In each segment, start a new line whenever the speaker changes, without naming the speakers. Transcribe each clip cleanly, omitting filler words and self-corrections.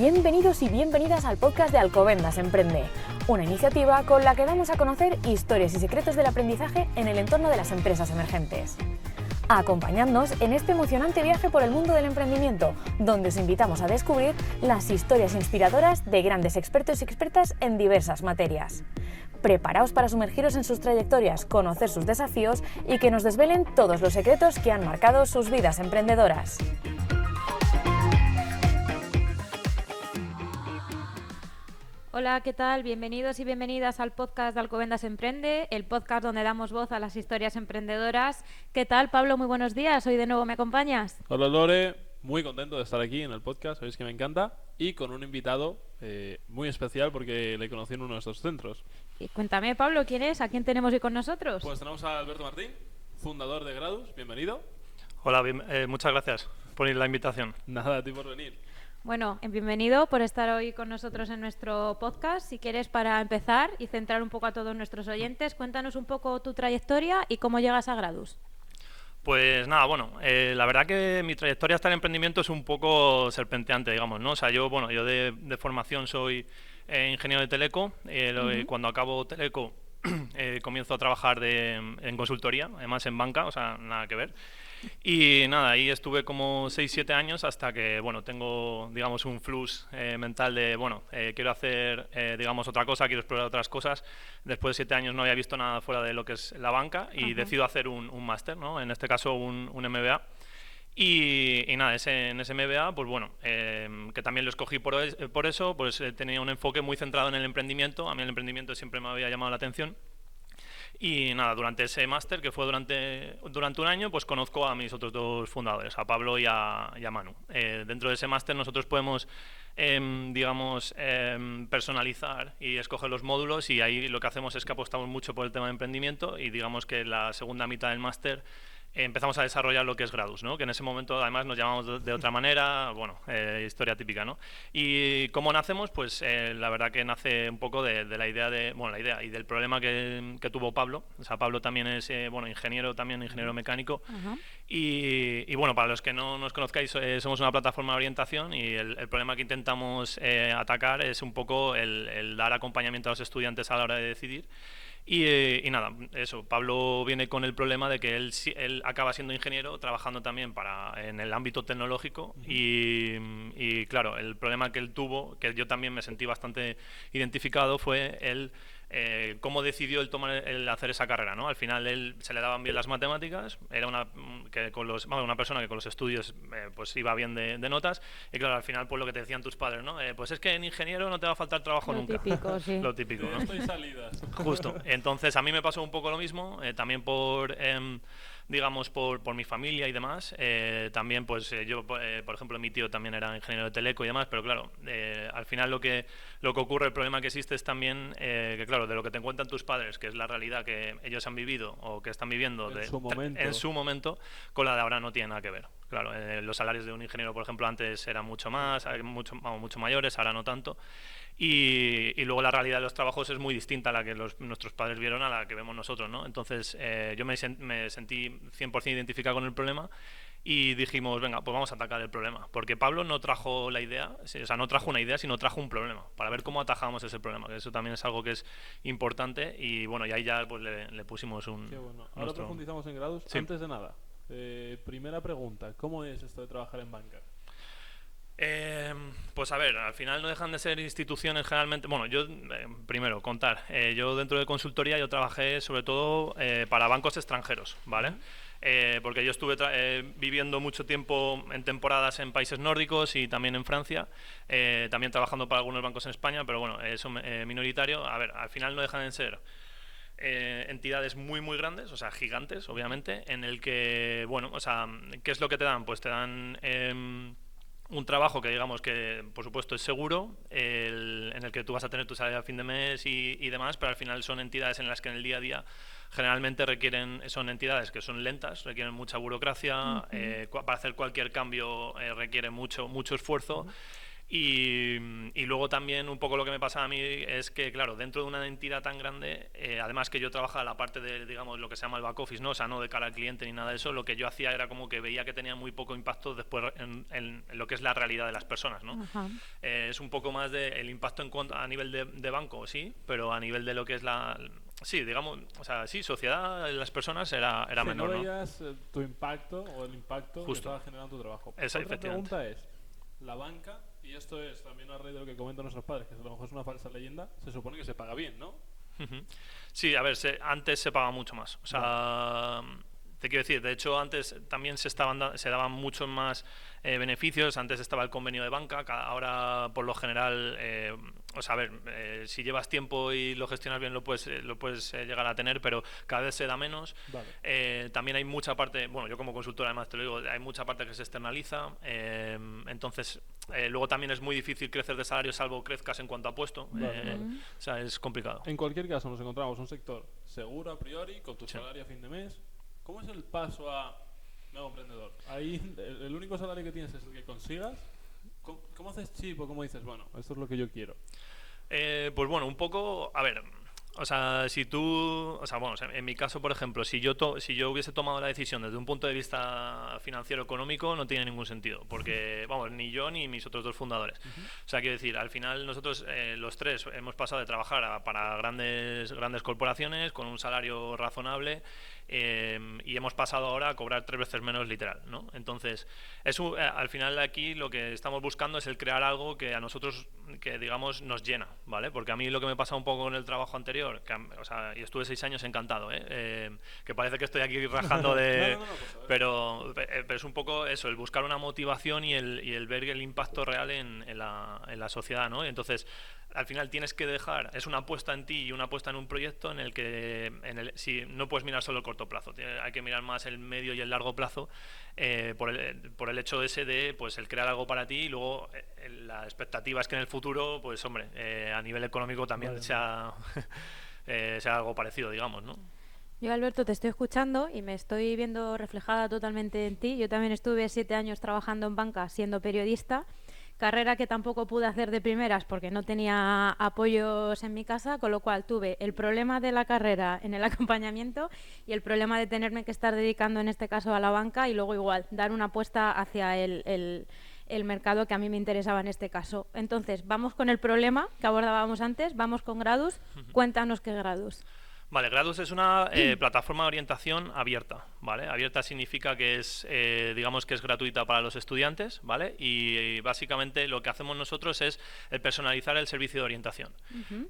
Bienvenidos y bienvenidas al podcast de Alcobendas Emprende, una iniciativa con la que damos a conocer historias y secretos del aprendizaje en el entorno de las empresas emergentes. Acompañadnos en este emocionante viaje por el mundo del emprendimiento, donde os invitamos a descubrir las historias inspiradoras de grandes expertos y expertas en diversas materias. Preparaos para sumergiros en sus trayectorias, conocer sus desafíos y que nos desvelen todos los secretos que han marcado sus vidas emprendedoras.
Hola, ¿qué tal? Bienvenidos y bienvenidas al podcast de Alcobendas Emprende, el podcast donde damos voz a las historias emprendedoras. ¿Qué tal, Pablo? Muy buenos días. Hoy de nuevo me acompañas.
Hola, Lore. Muy contento de estar aquí en el podcast, sabéis que me encanta, y con un invitado muy especial porque le conocí en uno de estos centros.
Y cuéntame, Pablo, ¿quién es? ¿A quién tenemos hoy con nosotros?
Pues tenemos a Alberto Martín, fundador de Gradus. Bienvenido.
Hola, muchas gracias por la invitación.
Nada, a ti por venir.
Bueno, bienvenido por estar hoy con nosotros en nuestro podcast. Si quieres, para empezar y centrar un poco a todos nuestros oyentes, cuéntanos un poco tu trayectoria y cómo llegas a Gradus.
Pues nada, bueno, la verdad que mi trayectoria hasta el emprendimiento es un poco serpenteante, digamos, ¿no? O sea, yo de formación soy ingeniero de teleco. Cuando acabo teleco comienzo a trabajar en consultoría, además en banca, o sea, nada que ver. Y nada, ahí estuve como 6-7 años hasta que, bueno, tengo, digamos, un flux mental de, bueno, quiero hacer, digamos, otra cosa, quiero explorar otras cosas. Después de 7 años no había visto nada fuera de lo que es la banca y decido hacer un máster, ¿no? En este caso un MBA. Y nada, en ese MBA, pues bueno, que también lo escogí por eso, pues tenía un enfoque muy centrado en el emprendimiento. A mí el emprendimiento siempre me había llamado la atención. Y nada, durante ese máster, que fue durante un año, pues conozco a mis otros dos fundadores, a Pablo y a Manu. Dentro de ese máster nosotros podemos, digamos, personalizar y escoger los módulos, y ahí lo que hacemos es que apostamos mucho por el tema de emprendimiento, y digamos que la segunda mitad del máster empezamos a desarrollar lo que es Gradus, ¿no? Que en ese momento además nos llamamos de otra manera, bueno, historia típica, ¿no? Y cómo nacemos, pues la verdad que nace un poco de la idea la idea y del problema que tuvo Pablo. O sea, Pablo también es, ingeniero mecánico. Y bueno, para los que no nos conozcáis, somos una plataforma de orientación, y el problema que intentamos atacar es un poco el dar acompañamiento a los estudiantes a la hora de decidir. Y nada, eso, Pablo viene con el problema de que él acaba siendo ingeniero, trabajando también en el ámbito tecnológico, y claro, el problema que él tuvo, que yo también me sentí bastante identificado, fue cómo decidió el hacer esa carrera, ¿no? Al final él se le daban bien las matemáticas, era una persona que con los estudios pues iba bien de notas, y claro, al final pues lo que te decían tus padres, ¿no? Pues es que en ingeniero no te va a faltar trabajo nunca.
Típico, sí.
Lo típico, ¿no?
Estoy salidas.
Justo. Entonces a mí me pasó un poco lo mismo, también digamos, por mi familia y demás. También, pues yo, por ejemplo, mi tío también era ingeniero de teleco y demás, pero claro, al final lo que ocurre, el problema que existe es también que, claro, de lo que te cuentan tus padres, que es la realidad que ellos han vivido o que están viviendo en su momento, con la de ahora no tiene nada que ver. Claro, los salarios de un ingeniero, por ejemplo, antes eran mucho mucho mayores, ahora no tanto. Y luego la realidad de los trabajos es muy distinta a la que nuestros padres vieron a la que vemos nosotros, ¿no? Entonces yo me sentí 100% identificado con el problema, y dijimos, venga, pues vamos a atacar el problema, porque Pablo no trajo la idea, o sea, no trajo una idea, sino trajo un problema, para ver cómo atajamos ese problema, que eso también es algo que es importante, y bueno, y ahí ya pues le pusimos
Qué bueno. Ahora profundizamos en Gradus. Sí. Antes de nada, primera pregunta, ¿cómo es esto de trabajar en banca?
Pues a ver, al final no dejan de ser instituciones generalmente. Bueno, yo primero contar, yo dentro de consultoría yo trabajé sobre todo para bancos extranjeros, ¿vale? Porque yo estuve viviendo mucho tiempo en temporadas en países nórdicos y también en Francia, también trabajando para algunos bancos en España, pero bueno, eso minoritario. A ver, al final no dejan de ser entidades muy muy grandes, o sea, gigantes, obviamente, en el que, bueno, o sea, ¿qué es lo que te dan? Pues te dan un trabajo que digamos que por supuesto es seguro, en el que tú vas a tener tu salario a fin de mes y demás, pero al final son entidades en las que en el día a día generalmente son entidades que son lentas, requieren mucha burocracia, para hacer cualquier cambio requiere mucho esfuerzo. Y luego también un poco lo que me pasa a mí es que, claro, dentro de una entidad tan grande, además que yo trabajaba la parte de, digamos, lo que se llama el back office, ¿no? O sea, no de cara al cliente ni nada de eso, lo que yo hacía era como que veía que tenía muy poco impacto después en lo que es la realidad de las personas, ¿no? Es un poco más el impacto a nivel de banco, sí, pero a nivel de lo que es sí, digamos, o sea, sí, sociedad de las personas era menor,
no
¿no?
veías tu impacto o el impacto que estaba generando tu trabajo. Otra pregunta es, la banca, y esto es también a raíz de lo que comentan nuestros padres, que a lo mejor es una falsa leyenda, se supone que se paga bien, ¿no?
Sí, a ver, antes se pagaba mucho más. O sea, te quiero decir, de hecho antes también se daban muchos más beneficios. Antes estaba el convenio de banca, ahora por lo general, o sea, a ver, si llevas tiempo y lo gestionas bien lo puedes llegar a tener, pero cada vez se da menos. También hay mucha parte, bueno, yo como consultor además te lo digo, hay mucha parte que se externaliza, entonces luego también es muy difícil crecer de salario salvo crezcas en cuanto a puesto. O sea, es complicado.
En cualquier caso nos encontramos un sector seguro a priori, con tu salario a fin de mes. ¿Cómo es el paso a nuevo emprendedor? Ahí el único salario que tienes es el que consigas. ¿Cómo haces chip o cómo dices, bueno, esto es lo que yo quiero?
Pues bueno, un poco, a ver, o sea, si tú, o sea, bueno, en mi caso, por ejemplo, si yo hubiese tomado la decisión desde un punto de vista financiero económico, no tiene ningún sentido, porque, vamos, ni yo ni mis otros dos fundadores. O sea, quiero decir, al final nosotros, los tres, hemos pasado de trabajar para grandes corporaciones con un salario razonable. Y hemos pasado ahora a cobrar 3 veces menos literal, ¿no? Entonces, al final aquí lo que estamos buscando es el crear algo que a nosotros, que digamos, nos llena, ¿vale? Porque a mí lo que me pasa un poco en el trabajo anterior, o sea, y estuve 6 años encantado, que parece que estoy aquí rajando de... pero es un poco eso, el buscar una motivación y el ver el impacto real en la sociedad, ¿no? Y entonces, al final tienes que dejar, es una apuesta en ti y una apuesta en un proyecto en el que si no puedes mirar solo el corto plazo, hay que mirar más el medio y el largo plazo, por el hecho ese de pues el crear algo para ti, y luego la expectativa es que en el futuro, pues hombre, a nivel económico también sea algo parecido, digamos, ¿no?
Yo, Alberto, te estoy escuchando y me estoy viendo reflejada totalmente en ti. Yo también estuve 7 años trabajando en banca siendo periodista, carrera que tampoco pude hacer de primeras porque no tenía apoyos en mi casa, con lo cual tuve el problema de la carrera en el acompañamiento y el problema de tenerme que estar dedicando en este caso a la banca, y luego igual dar una apuesta hacia el mercado que a mí me interesaba en este caso. Entonces, vamos con el problema que abordábamos antes, vamos con Gradus. Cuéntanos qué es Gradus.
Vale, Gradus es una plataforma de orientación abierta, ¿vale? Abierta significa que es, digamos que es gratuita para los estudiantes, ¿vale? Y básicamente lo que hacemos nosotros es personalizar el servicio de orientación.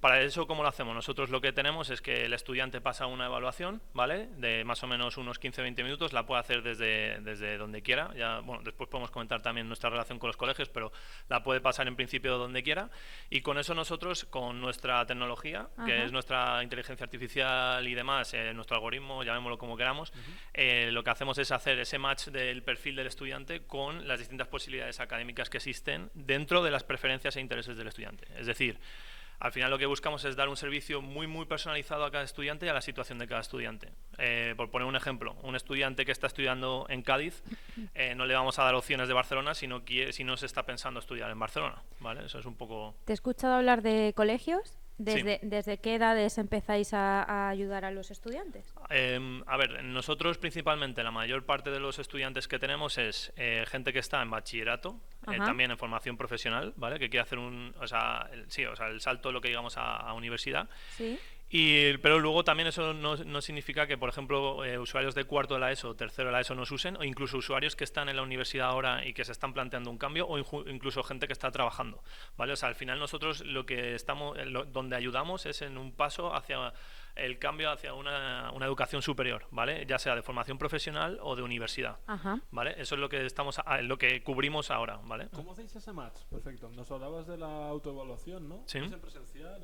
Para eso, ¿cómo lo hacemos? Nosotros lo que tenemos es que el estudiante pasa una evaluación, ¿vale? De más o menos unos 15-20 minutos, la puede hacer desde donde quiera. Ya, bueno, después podemos comentar también nuestra relación con los colegios, pero la puede pasar en principio donde quiera. Y con eso nosotros, con nuestra tecnología, que es nuestra inteligencia artificial y demás, nuestro algoritmo, llamémoslo como queramos, lo que hacemos es hacer ese match del perfil del estudiante con las distintas posibilidades académicas que existen dentro de las preferencias e intereses del estudiante. Es decir, al final lo que buscamos es dar un servicio muy muy personalizado a cada estudiante y a la situación de cada estudiante. Por poner un ejemplo, un estudiante que está estudiando en Cádiz, no le vamos a dar opciones de Barcelona si no se está pensando estudiar en Barcelona, ¿vale? Eso es un poco...
¿Te he escuchado hablar de colegios? ¿Desde qué edades empezáis a ayudar a los estudiantes?
A ver, nosotros principalmente la mayor parte de los estudiantes que tenemos es gente que está en bachillerato, también en formación profesional, ¿vale? Que quiere hacer el salto, lo que digamos, a universidad. Sí. Pero luego también eso no significa que, por ejemplo, usuarios de cuarto de la ESO o tercero de la ESO nos usen, o incluso usuarios que están en la universidad ahora y que se están planteando un cambio, o incluso gente que está trabajando, ¿vale? O sea, al final nosotros lo que donde ayudamos es en un paso hacia el cambio hacia una educación superior, ¿vale? Ya sea de formación profesional o de universidad, ¿vale? Eso es lo que lo que cubrimos ahora, ¿vale?
¿Cómo hacéis ese match? Perfecto. Nos hablabas de la autoevaluación, ¿no?
Sí.
¿Es en presencial?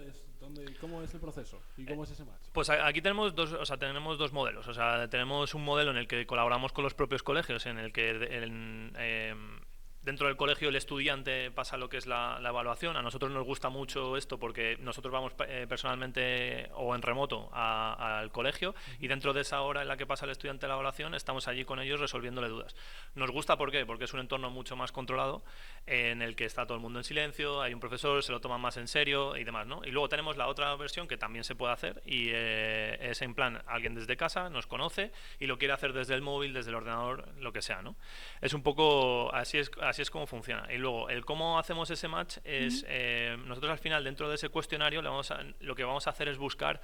¿Cómo es el proceso? ¿Y cómo es ese match?
Pues aquí tenemos dos modelos. O sea, tenemos un modelo en el que colaboramos con los propios colegios, en el que dentro del colegio el estudiante pasa lo que es la evaluación. A nosotros nos gusta mucho esto porque nosotros vamos personalmente o en remoto al colegio, y dentro de esa hora en la que pasa el estudiante la evaluación estamos allí con ellos resolviéndole dudas. Nos gusta, ¿por qué? Porque es un entorno mucho más controlado, en el que está todo el mundo en silencio, hay un profesor, se lo toma más en serio y demás, ¿no? Y luego tenemos la otra versión que también se puede hacer, y es en plan, alguien desde casa nos conoce y lo quiere hacer desde el móvil, desde el ordenador, lo que sea, ¿no? Es un poco, así es como funciona. Y luego, el cómo hacemos ese match es, nosotros al final, dentro de ese cuestionario, lo que vamos a hacer es buscar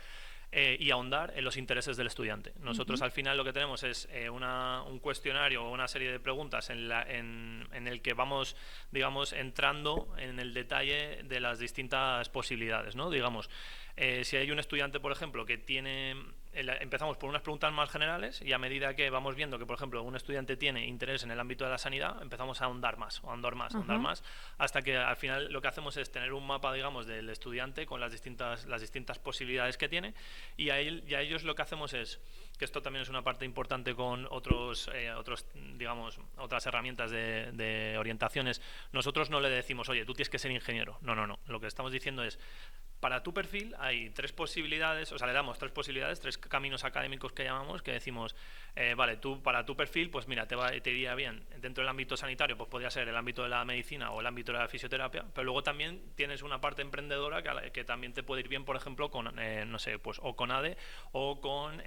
y ahondar en los intereses del estudiante. Nosotros al final lo que tenemos es un cuestionario o una serie de preguntas en el que vamos, digamos, entrando en el detalle de las distintas posibilidades, ¿no? Digamos, si hay un estudiante, por ejemplo, que tiene... Empezamos por unas preguntas más generales, y a medida que vamos viendo que, por ejemplo, un estudiante tiene interés en el ámbito de la sanidad, empezamos a ahondar más, ahondar más, hasta que al final lo que hacemos es tener un mapa, digamos, del estudiante con las distintas posibilidades que tiene, y a ellos lo que hacemos es, que esto también es una parte importante con digamos, otras herramientas de orientaciones. Nosotros no le decimos, oye, tú tienes que ser ingeniero. No. Lo que estamos diciendo es, para tu perfil hay 3 posibilidades, o sea, le damos 3 posibilidades, 3 caminos académicos que llamamos, que decimos, vale, para tu perfil, pues mira, te iría bien dentro del ámbito sanitario, pues podría ser el ámbito de la medicina o el ámbito de la fisioterapia, pero luego también tienes una parte emprendedora que también te puede ir bien, por ejemplo, con, no sé, pues o con ADE o con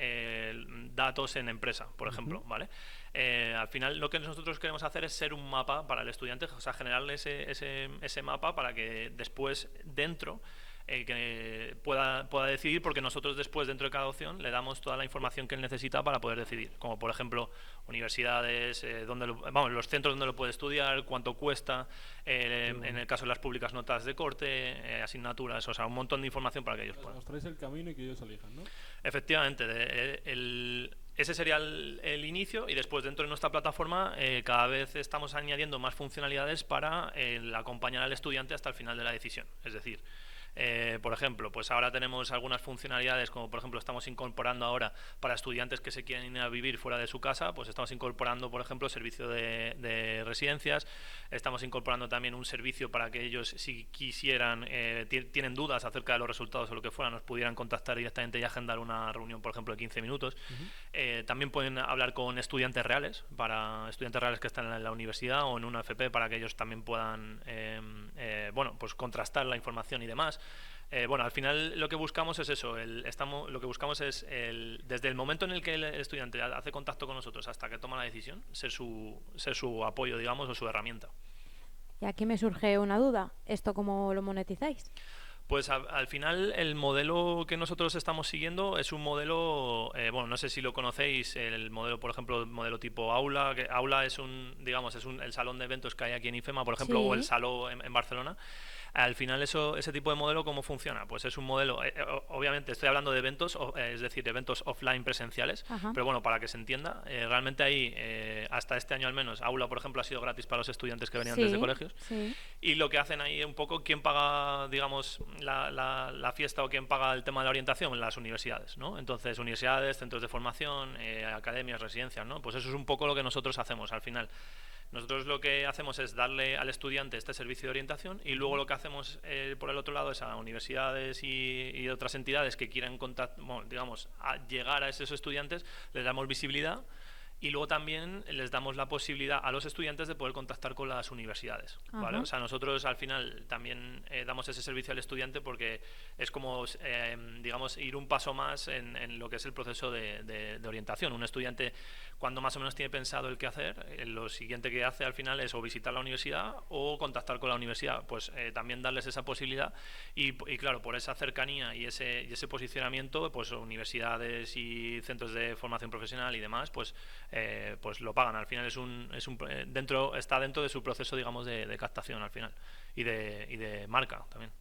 datos en empresa, por ejemplo, ¿vale? Al final lo que nosotros queremos hacer es ser un mapa para el estudiante, o sea, generarle ese mapa para que después dentro que pueda decidir, porque nosotros después dentro de cada opción le damos toda la información que él necesita para poder decidir, como por ejemplo universidades, los centros donde lo puede estudiar, cuánto cuesta, en el caso de las públicas, notas de corte, asignaturas, o sea, un montón de información para que ellos puedan.
Os traéis el camino y que ellos elijan, ¿no?
Efectivamente, ese sería el inicio, y después dentro de nuestra plataforma cada vez estamos añadiendo más funcionalidades para acompañar al estudiante hasta el final de la decisión. Es decir, por ejemplo, pues ahora tenemos algunas funcionalidades, como por ejemplo estamos incorporando ahora para estudiantes que se quieren ir a vivir fuera de su casa, pues estamos incorporando, por ejemplo, servicio de residencias. Estamos incorporando también un servicio para que ellos, si quisieran, tienen dudas acerca de los resultados o lo que fuera, nos pudieran contactar directamente y agendar una reunión, por ejemplo, de 15 minutos. También pueden hablar con estudiantes reales, que están en la universidad o en una FP, para que ellos también puedan pues contrastar la información y demás. Al final lo que buscamos es eso, lo que buscamos es desde el momento en el que el estudiante hace contacto con nosotros hasta que toma la decisión, ser su apoyo, digamos, o su herramienta.
Y aquí me surge una duda, ¿esto cómo lo monetizáis?
Pues al final el modelo que nosotros estamos siguiendo es un modelo, no sé si lo conocéis, el modelo, por ejemplo, el modelo tipo Aula, que Aula es el salón de eventos que hay aquí en IFEMA, por ejemplo,
sí,
o el Saló en Barcelona. Al final ese tipo de modelo, ¿cómo funciona? Pues es un modelo, obviamente estoy hablando de eventos, es decir, eventos offline presenciales, pero bueno, para que se entienda, realmente ahí, hasta este año al menos, Aula, por ejemplo, ha sido gratis para los estudiantes que venían desde colegios, y lo que hacen ahí un poco, ¿quién paga, digamos, la fiesta, o quién paga el tema de la orientación? Las universidades, ¿no? Entonces, universidades, centros de formación, academias, residencias, ¿no? Pues eso es un poco lo que nosotros hacemos al final. Nosotros lo que hacemos es darle al estudiante este servicio de orientación, y luego lo que hacemos por el otro lado es a universidades y otras entidades que quieran llegar a esos estudiantes, les damos visibilidad, y luego también les damos la posibilidad a los estudiantes de poder contactar con las universidades, ¿vale? O sea, nosotros al final también damos ese servicio al estudiante, porque es como, digamos, ir un paso más en lo que es el proceso de orientación. Un estudiante, cuando más o menos tiene pensado el qué hacer, lo siguiente que hace al final es o visitar la universidad o contactar con la universidad. Pues también darles esa posibilidad, y claro, por esa cercanía y ese posicionamiento, pues universidades y centros de formación profesional y demás, pues lo pagan. Al final está dentro de su proceso, digamos, de captación al final, y de marca también.